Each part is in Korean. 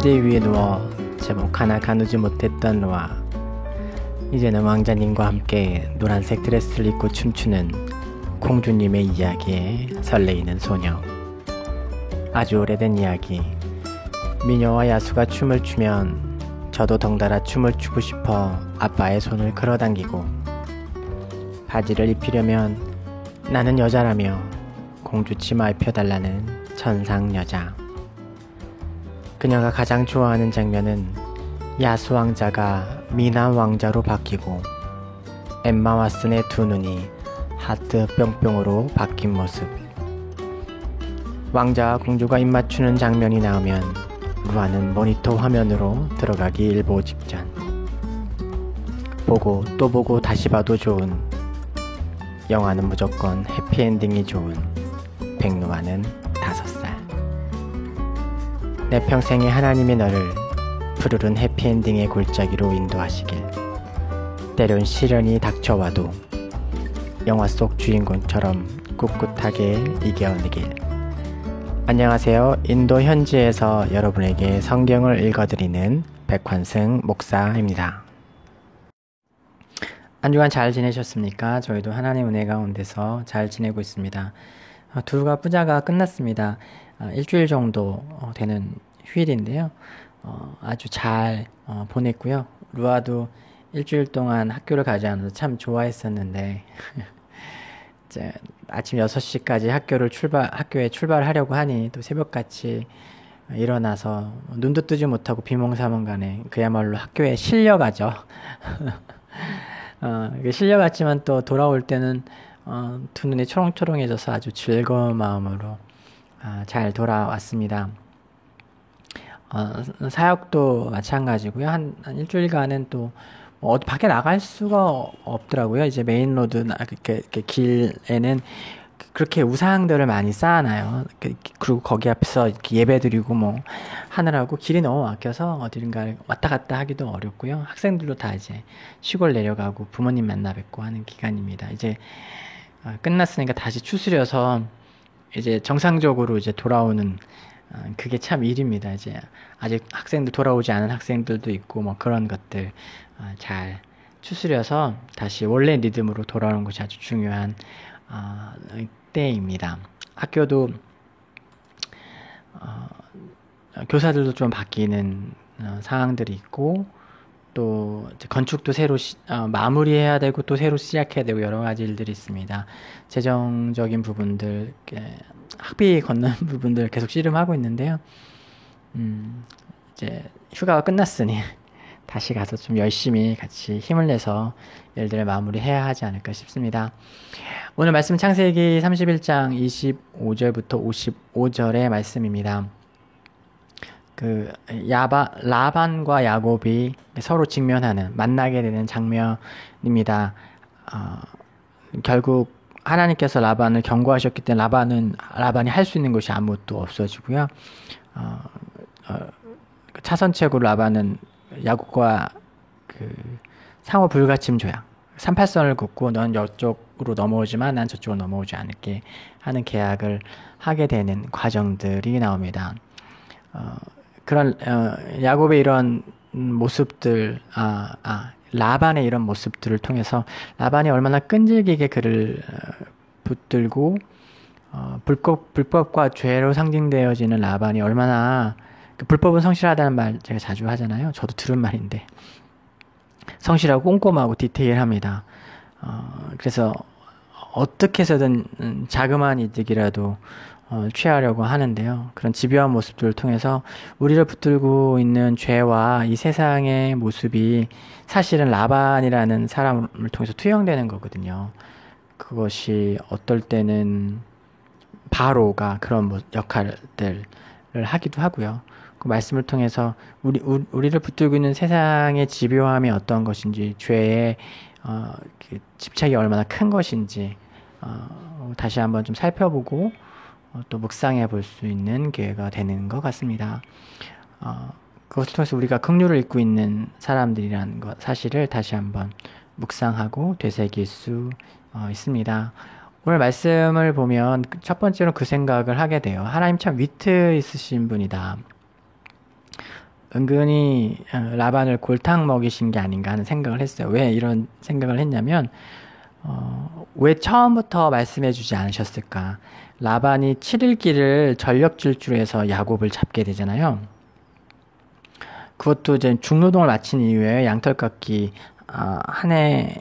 침대 위에 누워 제목 하나 가누지 못했던 로아. 이제는 왕자님과 함께 노란색 드레스를 입고 춤추는 공주님의 이야기에 설레이는 소녀. 아주 오래된 이야기. 미녀와 야수가 춤을 추면 저도 덩달아 춤을 추고 싶어 아빠의 손을 끌어당기고, 바지를 입히려면 나는 여자라며 공주 치마 입혀달라는 천상 여자. 그녀가 가장 좋아하는 장면은 야수 왕자가 미남 왕자로 바뀌고 엠마 왓슨의 두 눈이 하트 뿅뿅으로 바뀐 모습. 왕자와 공주가 입맞추는 장면이 나오면 루아는 모니터 화면으로 들어가기 일보 직전. 보고 또 보고 다시 봐도 좋은, 영화는 무조건 해피엔딩이 좋은 백루아는 5살. 내 평생에 하나님이 너를 푸르른 해피엔딩의 골짜기로 인도하시길. 때론 시련이 닥쳐와도 영화 속 주인공처럼 꿋꿋하게 이겨내길. 안녕하세요. 인도 현지에서 여러분에게 성경을 읽어드리는 백환승 목사입니다. 한 주간 잘 지내셨습니까? 저희도 하나님 은혜 가운데서 잘 지내고 있습니다. 두루가 뿌자가 끝났습니다. 일주일 정도 되는 휴일인데요. 아주 잘 보냈고요. 루아도 일주일 동안 학교를 가지 않아서 참 좋아했었는데 이제 아침 6시까지 학교에 출발하려고 하니 또 새벽같이 일어나서 눈도 뜨지 못하고 비몽사몽간에 그야말로 학교에 실려가죠. 실려갔지만 또 돌아올 때는 두 눈이 초롱초롱해져서 아주 즐거운 마음으로 잘 돌아왔습니다. 사역도 마찬가지고요. 한 일주일간은 또 어디 밖에 나갈 수가 없더라고요. 이제 메인 로드 이렇게 길에는 그렇게 우상들을 많이 쌓아놔요. 그리고 거기 앞에서 이렇게 예배드리고 뭐 하느라고 길이 너무 막혀서 어디론가 왔다 갔다 하기도 어렵고요. 학생들도 다 이제 시골 내려가고 부모님 만나 뵙고 하는 기간입니다. 이제 끝났으니까 다시 추스려서 이제 정상적으로 이제 돌아오는, 그게 참 일입니다. 이제 아직 학생들 돌아오지 않은 학생들도 있고 뭐 그런 것들 잘 추스려서 다시 원래 리듬으로 돌아오는 것이 아주 중요한 때입니다. 학교도 교사들도 좀 바뀌는 상황들이 있고, 또 건축도 새로 마무리해야 되고 또 새로 시작해야 되고 여러 가지 일들이 있습니다. 재정적인 부분들, 학비 걷는 부분들 계속 씨름하고 있는데요. 이제 휴가가 끝났으니 다시 가서 좀 열심히 같이 힘을 내서 일들을 마무리해야 하지 않을까 싶습니다. 오늘 말씀 창세기 31장 25절부터 55절의 말씀입니다. 라반과 야곱이 서로 직면하는, 만나게 되는 장면입니다. 결국 하나님께서 라반을 경고하셨기 때문에 라반이 할 수 있는 것이 아무것도 없어지고요. 차선책으로 라반은 야곱과 상호 불가침 조약, 38선을 긋고 넌 이쪽으로 넘어오지만 난 저쪽으로 넘어오지 않을게 하는 계약을 하게 되는 과정들이 나옵니다. 그런 야곱의 이런 모습들, 라반의 이런 모습들을 통해서 라반이 얼마나 끈질기게 그를 붙들고 불법과 죄로 상징되어지는 라반이 얼마나, 불법은 성실하다는 말 제가 자주 하잖아요. 저도 들은 말인데 성실하고 꼼꼼하고 디테일합니다. 그래서 어떻게 해서든 자그마한 이득이라도 취하려고 하는데요. 그런 집요한 모습들을 통해서 우리를 붙들고 있는 죄와 이 세상의 모습이 사실은 라반이라는 사람을 통해서 투영되는 거거든요. 그것이 어떨 때는 바로가 그런 역할들을 하기도 하고요. 그 말씀을 통해서 우리를 붙들고 있는 세상의 집요함이 어떤 것인지, 죄의 그 집착이 얼마나 큰 것인지 다시 한번 좀 살펴보고 또 묵상해 볼 수 있는 기회가 되는 것 같습니다. 그것을 통해서 우리가 긍휼을 입고 있는 사람들이라는 것 사실을 다시 한번 묵상하고 되새길 수 있습니다. 오늘 말씀을 보면 첫 번째로 그 생각을 하게 돼요. 하나님 참 위트 있으신 분이다. 은근히 라반을 골탕 먹이신 게 아닌가 하는 생각을 했어요. 왜 이런 생각을 했냐면 왜 처음부터 말씀해 주지 않으셨을까? 라반이 7일기를 전력 질주해서 야곱을 잡게 되잖아요. 그것도 이제 중노동을 마친 이후에 양털 깎기, 한 해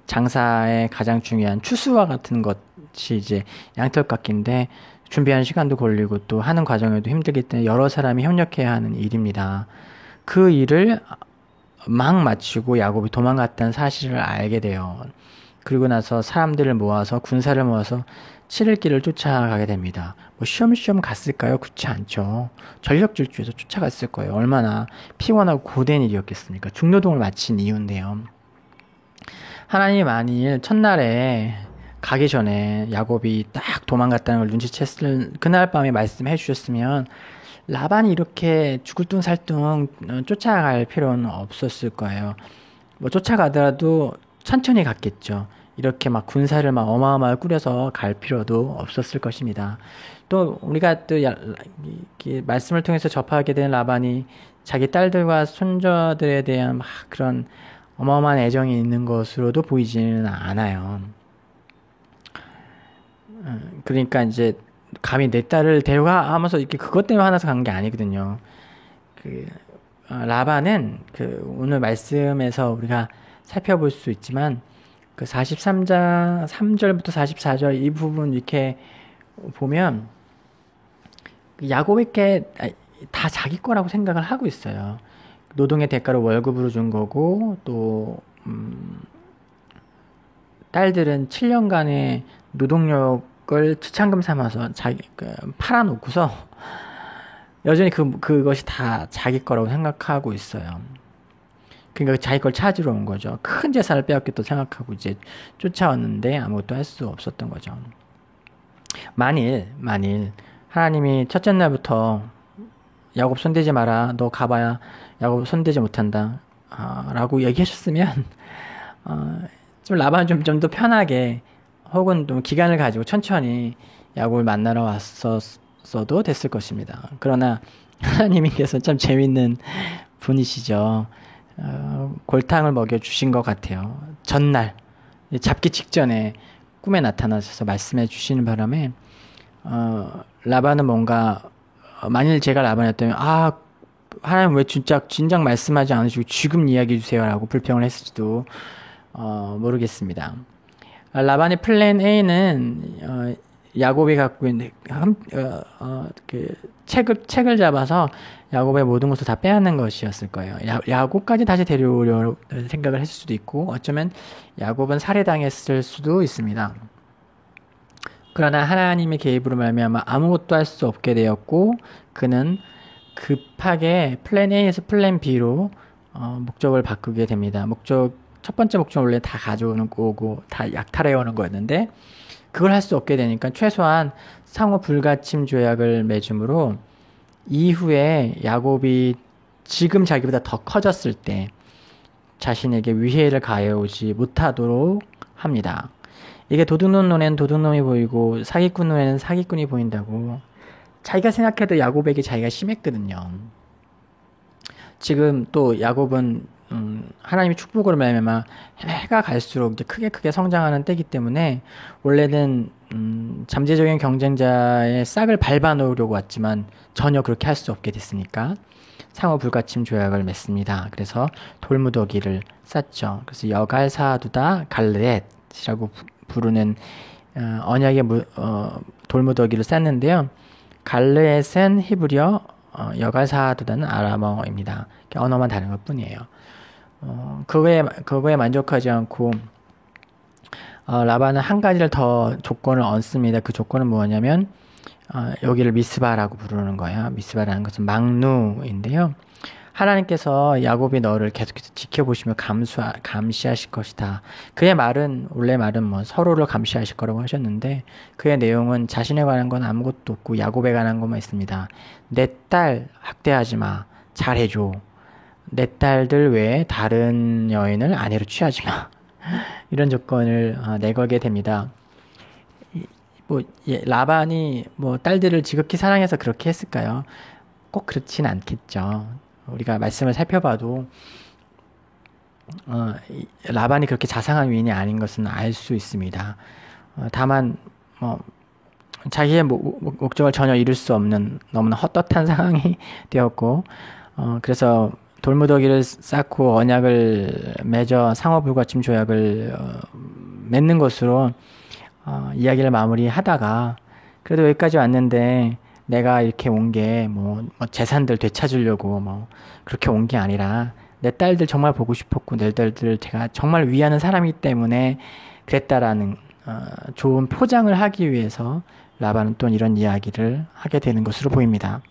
장사의 가장 중요한 추수와 같은 것이 이제 양털 깎기인데 준비하는 시간도 걸리고 또 하는 과정에도 힘들기 때문에 여러 사람이 협력해야 하는 일입니다. 그 일을 막 마치고 야곱이 도망갔다는 사실을 알게 돼요. 그리고 나서 사람들을 모아서 군사를 모아서 7일길을 쫓아가게 됩니다. 뭐 쉬엄쉬엄 갔을까요? 그렇지 않죠. 전력 질주해서 쫓아갔을 거예요. 얼마나 피곤하고 고된 일이었겠습니까? 중노동을 마친 이유인데요. 하나님 만일 첫날에 가기 전에 야곱이 딱 도망갔다는 걸 눈치챘을 그날 밤에 말씀해 주셨으면 라반이 이렇게 죽을 둥 살 둥 쫓아갈 필요는 없었을 거예요. 뭐 쫓아가더라도 천천히 갔겠죠. 이렇게 막 군사를 막 어마어마하게 꾸려서 갈 필요도 없었을 것입니다. 또 우리가 또 말씀을 통해서 접하게 된 라반이 자기 딸들과 손자들에 대한 막 그런 어마어마한 애정이 있는 것으로도 보이지는 않아요. 그러니까 이제 감히 내 딸을 데려가 하면서 이렇게 그것 때문에 화나서 간 게 아니거든요. 라반은 오늘 말씀에서 우리가 살펴볼 수 있지만 43장 3절부터 44절 이 부분 이렇게 보면 야곱에게 다 자기 거라고 생각을 하고 있어요. 노동의 대가로 월급으로 준 거고 또 딸들은 7년간의 노동력을 지참금 삼아서 팔아놓고서 여전히 그것이 다 자기 거라고 생각하고 있어요. 그러니까 자기 걸 찾으러 온 거죠. 큰 재산을 빼앗겼다고 생각하고 이제 쫓아왔는데 아무것도 할 수 없었던 거죠. 만일 하나님이 첫째 날부터 야곱 손대지 마라. 너 가봐야 야곱 손대지 못한다. 라고 얘기하셨으면 좀 라반 좀 더 편하게 혹은 좀 기간을 가지고 천천히 야곱을 만나러 왔었어도 됐을 것입니다. 그러나 하나님께서 참 재밌는 분이시죠. 골탕을 먹여주신 것 같아요. 전날 잡기 직전에 꿈에 나타나셔서 말씀해 주시는 바람에 라반은 뭔가 만일 제가 라반이었다면 하나님 왜 진작 말씀하지 않으시고 지금 이야기해 주세요 라고 불평을 했을지도 모르겠습니다. 라반의 플랜 A는 야곱이 갖고 있는 책을 잡아서 야곱의 모든 것을 다 빼앗는 것이었을 거예요. 야곱까지 다시 데려오려 생각을 했을 수도 있고 어쩌면 야곱은 살해당했을 수도 있습니다. 그러나 하나님의 개입으로 말미암아 아무것도 할 수 없게 되었고 그는 급하게 플랜 A에서 플랜 B로 목적을 바꾸게 됩니다. 첫 번째 목적은 원래 다 가져오는 거고 다 약탈해 오는 거였는데 그걸 할 수 없게 되니까 최소한 상호 불가침 조약을 맺음으로 이후에 야곱이 지금 자기보다 더 커졌을 때 자신에게 위해를 가해오지 못하도록 합니다. 이게 도둑놈 눈에는 도둑놈이 보이고 사기꾼 눈에는 사기꾼이 보인다고 자기가 생각해도 야곱에게 자기가 심했거든요. 지금 또 야곱은 하나님의 축복으로 말미암아 해가 갈수록 이제 크게 성장하는 때이기 때문에 원래는 잠재적인 경쟁자의 싹을 밟아 놓으려고 왔지만 전혀 그렇게 할 수 없게 됐으니까 상호 불가침 조약을 맺습니다. 그래서 돌무더기를 쌓죠. 그래서 여갈사두다 갈르엣이라고 부르는 언약의 돌무더기를 쌓는데요. 갈르엣은 히브리어, 여갈사두다는 아람어입니다. 언어만 다른 것 뿐이에요. 그거에 만족하지 않고 라반은 한 가지를 더 조건을 얹습니다. 그 조건은 뭐냐면 여기를 미스바라고 부르는 거예요. 미스바라는 것은 망누인데요. 하나님께서 야곱이 너를 계속해서 지켜보시며 감시하실 것이다. 그의 말은 원래 말은 서로를 감시하실 거라고 하셨는데 그의 내용은 자신에 관한 건 아무것도 없고 야곱에 관한 것만 있습니다. 내 딸 학대하지 마. 잘해줘. 내 딸들 외에 다른 여인을 아내로 취하지 마. 이런 조건을 내걸게 됩니다. 라반이 딸들을 지극히 사랑해서 그렇게 했을까요? 꼭 그렇진 않겠죠. 우리가 말씀을 살펴봐도 라반이 그렇게 자상한 위인이 아닌 것은 알 수 있습니다. 다만 자기의 목적을 전혀 이룰 수 없는 너무나 헛헛한 상황이 되었고, 그래서 돌무더기를 쌓고 언약을 맺어 상호불가침 조약을 맺는 것으로 이야기를 마무리하다가, 그래도 여기까지 왔는데 내가 이렇게 온 게 재산들 되찾으려고 그렇게 온 게 아니라 내 딸들 정말 보고 싶었고 내 딸들 제가 정말 위하는 사람이기 때문에 그랬다라는 좋은 포장을 하기 위해서 라반은 또 이런 이야기를 하게 되는 것으로 보입니다.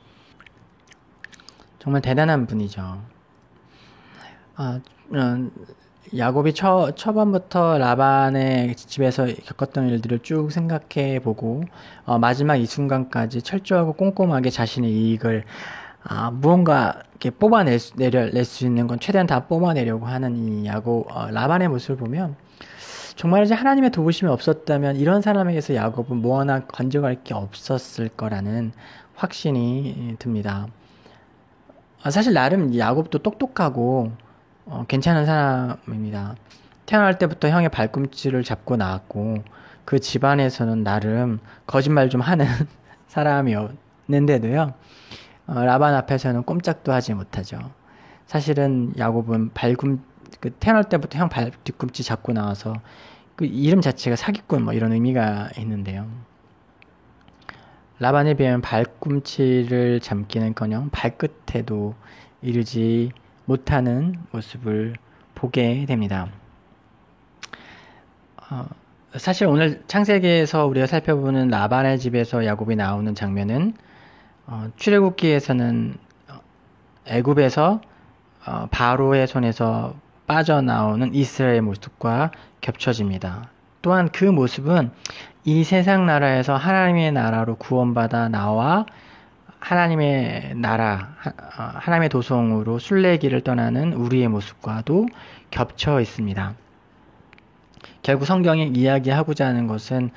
정말 대단한 분이죠. 야곱이 초반부터 라반의 집에서 겪었던 일들을 쭉 생각해 보고 마지막 이 순간까지 철저하고 꼼꼼하게 자신의 이익을 무언가 이렇게 뽑아낼 수 있는 건 최대한 다 뽑아내려고 하는 이 라반의 모습을 보면 정말 이제 하나님의 도우심이 없었다면 이런 사람에게서 야곱은 뭐 하나 건져갈 게 없었을 거라는 확신이 듭니다. 사실 나름 야곱도 똑똑하고 괜찮은 사람입니다. 태어날 때부터 형의 발꿈치를 잡고 나왔고 그 집안에서는 나름 거짓말 좀 하는 사람이었는데도요. 라반 앞에서는 꼼짝도 하지 못하죠. 사실은 야곱은 태어날 때부터 형 뒤꿈치 잡고 나와서 그 이름 자체가 사기꾼 이런 의미가 있는데요. 라반에 비하면 발꿈치를 잡기는커녕 발끝에도 이르지 못하는 모습을 보게 됩니다. 사실 오늘 창세기에서 우리가 살펴보는 라반의 집에서 야곱이 나오는 장면은 출애굽기에서는 애굽에서 바로의 손에서 빠져나오는 이스라엘의 모습과 겹쳐집니다. 또한 그 모습은 이 세상 나라에서 하나님의 나라로 구원받아 나와 하나님의 나라, 하나님의 도성으로 순례길을 떠나는 우리의 모습과도 겹쳐 있습니다. 결국 성경이 이야기하고자 하는 것은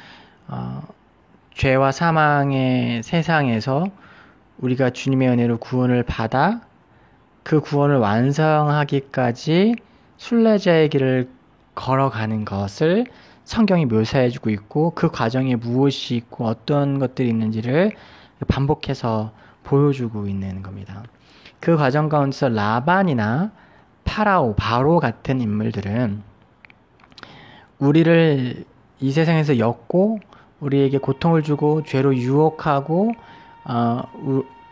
죄와 사망의 세상에서 우리가 주님의 은혜로 구원을 받아 그 구원을 완성하기까지 순례자의 길을 걸어가는 것을 성경이 묘사해주고 있고 그 과정에 무엇이 있고 어떤 것들이 있는지를 반복해서 보여주고 있는 겁니다. 그 과정 가운데서 라반이나 바로 같은 인물들은 우리를 이 세상에서 엮고 우리에게 고통을 주고 죄로 유혹하고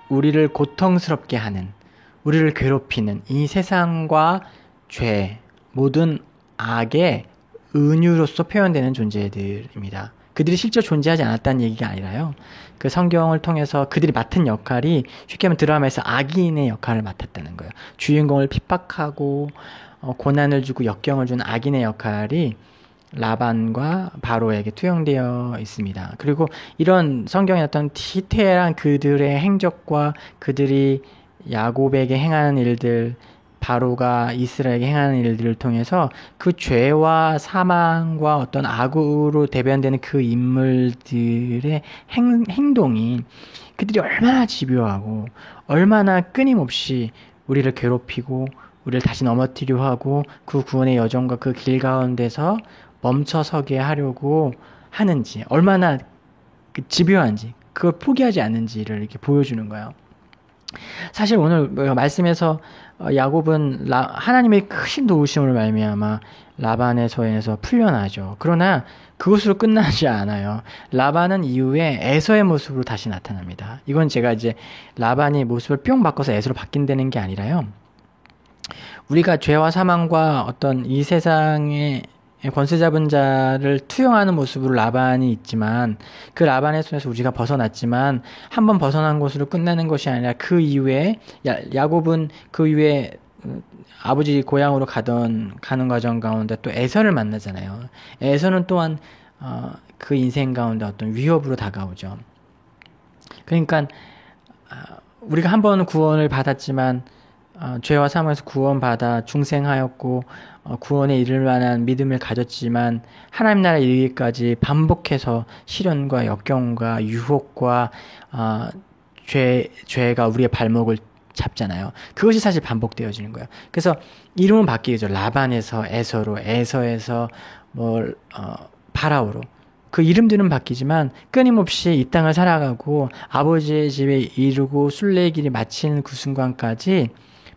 우리를 고통스럽게 하는, 우리를 괴롭히는 이 세상과 죄, 모든 악의 은유로서 표현되는 존재들입니다. 그들이 실제 존재하지 않았다는 얘기가 아니라요. 그 성경을 통해서 그들이 맡은 역할이 쉽게 하면 드라마에서 악인의 역할을 맡았다는 거예요. 주인공을 핍박하고 고난을 주고 역경을 주는 악인의 역할이 라반과 바로에게 투영되어 있습니다. 그리고 이런 성경의 어떤 디테일한 그들의 행적과 그들이 야곱에게 행하는 일들, 바로가 이스라엘에게 행하는 일들을 통해서 그 죄와 사망과 어떤 악으로 대변되는 그 인물들의 행동이 그들이 얼마나 집요하고 얼마나 끊임없이 우리를 괴롭히고 우리를 다시 넘어뜨려 하고 그 구원의 여정과 그 길 가운데서 멈춰서게 하려고 하는지, 얼마나 집요한지, 그걸 포기하지 않는지를 이렇게 보여주는 거예요. 사실 오늘 말씀에서 야곱은 하나님의 크신 도우심을 말미암아 라반의 소행에서 풀려나죠. 그러나 그것으로 끝나지 않아요. 라반은 이후에 에서의 모습으로 다시 나타납니다. 이건 제가 이제 라반이 모습을 뿅 바꿔서 에서로 바뀐다는 게 아니라요. 우리가 죄와 사망과 어떤 이 세상의 권세 잡은 자를 투영하는 모습으로 라반이 있지만 그 라반의 손에서 우리가 벗어났지만 한번 벗어난 것으로 끝나는 것이 아니라 그 이후에 야곱은 그 이후에 아버지 고향으로 가는 과정 가운데 또 에서를 만나잖아요. 에서는 또한 그 인생 가운데 어떤 위협으로 다가오죠. 그러니까 우리가 한 번은 구원을 받았지만 죄와 사망에서 구원받아 중생하였고 구원에 이를 만한 믿음을 가졌지만 하나님 나라에 이르기까지 반복해서 시련과 역경과 유혹과 죄가 우리의 발목을 잡잖아요. 그것이 사실 반복되어지는 거예요. 그래서 이름은 바뀌죠. 라반에서 에서로, 에서에서 파라오로. 그 이름들은 바뀌지만 끊임없이 이 땅을 살아가고 아버지의 집에 이르고 순례의 길이 마치는 그 순간까지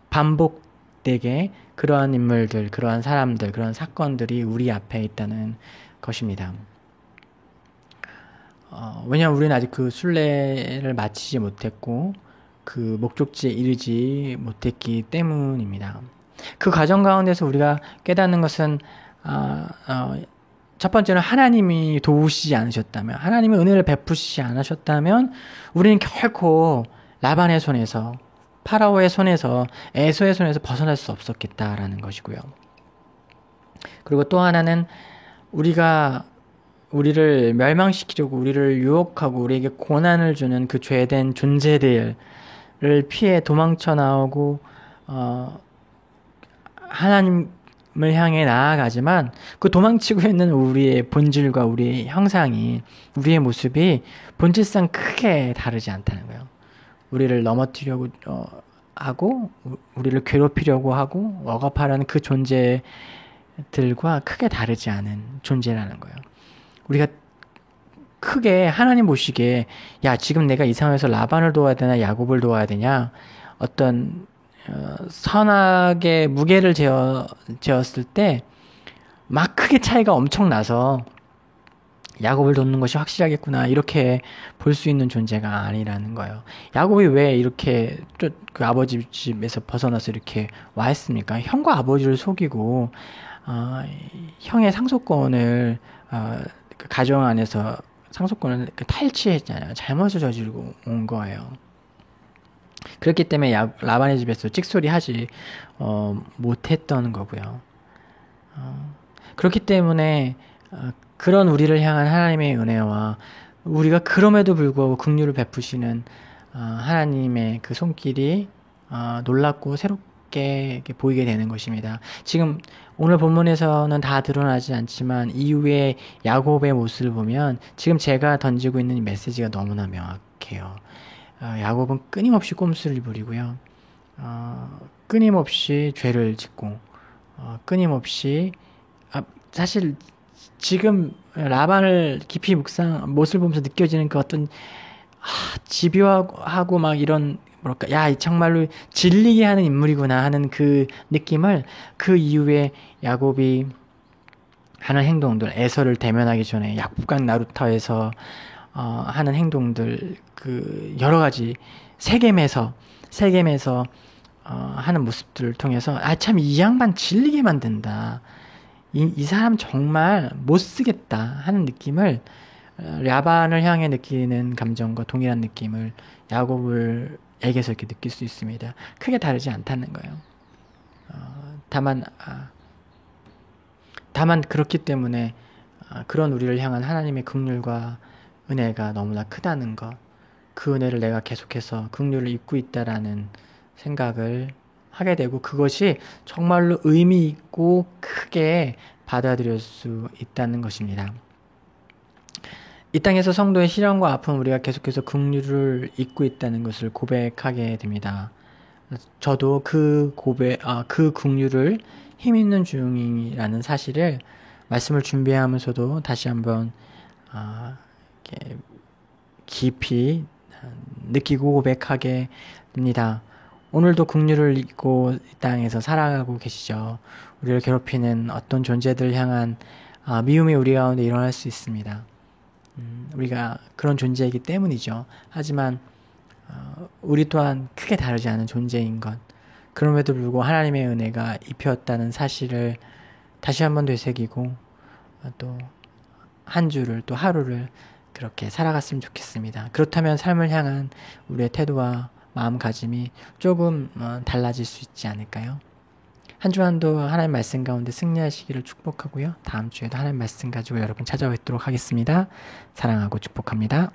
반복되게 그러한 인물들, 그러한 사람들, 그러한 사건들이 우리 앞에 있다는 것입니다. 왜냐하면 우리는 아직 그 순례를 마치지 못했고 그 목적지에 이르지 못했기 때문입니다. 그 과정 가운데서 우리가 깨닫는 것은 첫 번째는 하나님이 도우시지 않으셨다면, 하나님의 은혜를 베푸시지 않으셨다면 우리는 결코 라반의 손에서, 파라오의 손에서, 에서의 손에서 벗어날 수 없었겠다라는 것이고요. 그리고 또 하나는 우리를 멸망시키려고 우리를 유혹하고 우리에게 고난을 주는 그 죄된 존재들을 피해 도망쳐 나오고 하나님을 향해 나아가지만 그 도망치고 있는 우리의 본질과 우리의 형상이, 우리의 모습이 본질상 크게 다르지 않다는 거예요. 우리를 넘어뜨리려고 하고 우리를 괴롭히려고 하고 억압하려는 그 존재들과 크게 다르지 않은 존재라는 거예요. 우리가 크게 하나님 보시기에 야, 지금 내가 이 상황에서 라반을 도와야 되나 야곱을 도와야 되냐, 어떤 선악의 무게를 재었을 때 막 크게 차이가 엄청 나서 야곱을 돕는 것이 확실하겠구나 이렇게 볼 수 있는 존재가 아니라는 거예요. 야곱이 왜 이렇게 그 아버지 집에서 벗어나서 이렇게 와 있습니까? 형과 아버지를 속이고 형의 상속권을 그 가정 안에서 상속권을 탈취했잖아요. 잘못을 저지르고 온 거예요. 그렇기 때문에 라반의 집에서 찍소리 하지 못했던 거고요. 그렇기 때문에 그런 우리를 향한 하나님의 은혜와 우리가 그럼에도 불구하고 긍휼을 베푸시는 하나님의 그 손길이 놀랍고 새롭게 보이게 되는 것입니다. 지금 오늘 본문에서는 다 드러나지 않지만 이후에 야곱의 모습을 보면 지금 제가 던지고 있는 이 메시지가 너무나 명확해요. 야곱은 끊임없이 꼼수를 부리고요. 끊임없이 죄를 짓고 끊임없이 사실 지금 라반을 깊이 모습을 보면서 느껴지는 그 어떤 집요하고 막 이런 뭐랄까, 야, 정말로 질리게 하는 인물이구나 하는 그 느낌을 그 이후에 야곱이 하는 행동들, 에서를 대면하기 전에 약간 나루터에서 하는 행동들, 그 여러 가지 세겜에서 하는 모습들을 통해서 참 이 양반 질리게 만든다. 이 사람 정말 못 쓰겠다 하는 느낌을 라반을 향해 느끼는 감정과 동일한 느낌을 야곱에게서 이렇게 느낄 수 있습니다. 크게 다르지 않다는 거예요. 다만 그렇기 때문에 그런 우리를 향한 하나님의 긍휼과 은혜가 너무나 크다는 것, 그 은혜를 내가 계속해서 긍휼을 입고 있다라는 생각을 하게 되고 그것이 정말로 의미 있고 크게 받아들일 수 있다는 것입니다. 이 땅에서 성도의 시련과 아픔, 우리가 계속해서 긍휼을 입고 있다는 것을 고백하게 됩니다. 저도 그 긍휼을 힘있는 중이라는 사실을 말씀을 준비하면서도 다시 한번 이렇게 깊이 느끼고 고백하게 됩니다. 오늘도 긍휼을 입고 이 땅에서 살아가고 계시죠. 우리를 괴롭히는 어떤 존재들 향한 미움이 우리 가운데 일어날 수 있습니다. 우리가 그런 존재이기 때문이죠. 하지만 우리 또한 크게 다르지 않은 존재인 것, 그럼에도 불구하고 하나님의 은혜가 입혔다는 사실을 다시 한번 되새기고 또 한 주를, 또 하루를 그렇게 살아갔으면 좋겠습니다. 그렇다면 삶을 향한 우리의 태도와 마음가짐이 조금 달라질 수 있지 않을까요? 한 주간도 하나님 말씀 가운데 승리하시기를 축복하고요. 다음 주에도 하나님 말씀 가지고 여러분 찾아뵙도록 하겠습니다. 사랑하고 축복합니다.